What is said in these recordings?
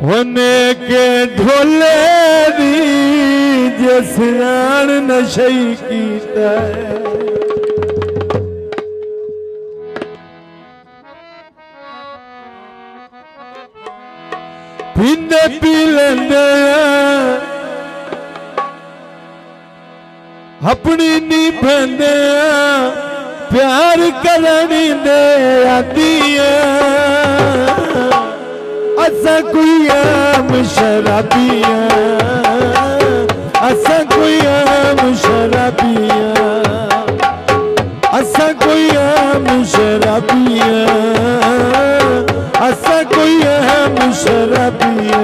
होने के ढोले दी जसरान नशई कीता पींदे पी लेंदे अपनी नी पैंदे प्यार करनी दे आती असा कोई आम शराबिया असा कोई आम शराबिया असा कोई आम शराबिया असा कोई आम शराबिया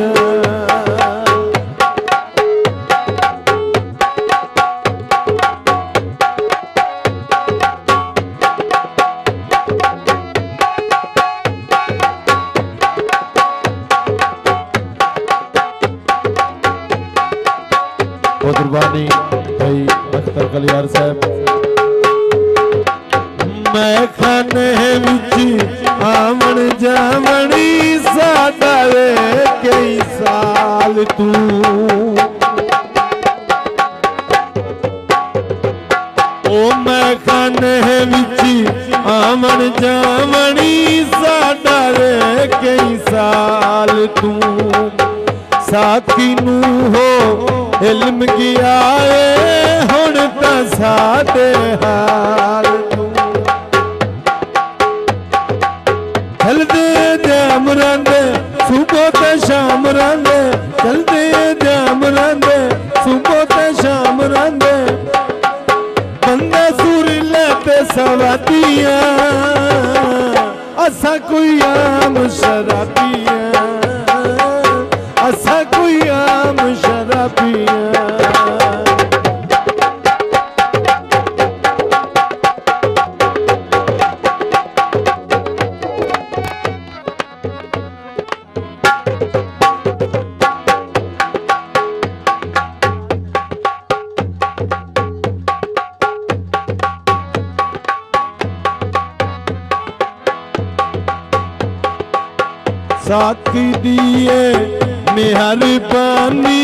कुर्बानी भाई अख्तर कलियार साहब मैं खाने विच आमन जामनी सादा वे कई साल तू ओ मैं खाने विच आमन जामनी सादा वे कई साल तू साथी नू हो इल्म किया हुण तां साडे हाल तू चलदे जाम रंदे सुबह ते शाम रंदे चलदे जाम रंदे सुबह ते शाम रंदे बंदे सुरीले ते सवादिया असा कोई आम शराबिया असा कोई आम शराबिया साथी दिए मेहरबानी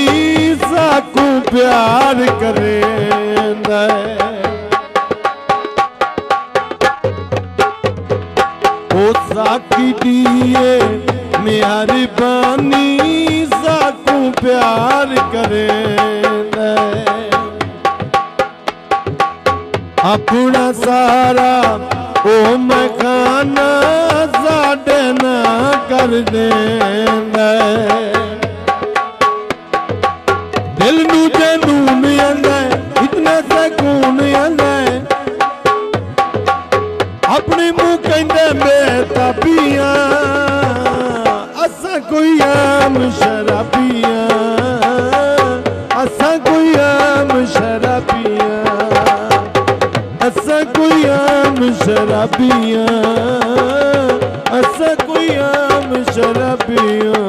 साकू प्यार करे ओ साथी दिए मेहरबानी साकू प्यार करे अपना सारा ओ मैं खाना साडे ना कर देंदा दिल नू जनून आंदा इतना सकून आंदा अपने मुंह कहंदे बेताबिया असा कोई आम शराबिया असा कोई आम शराबिया असा कोई आम शराबिया असा कोई आम शराबिया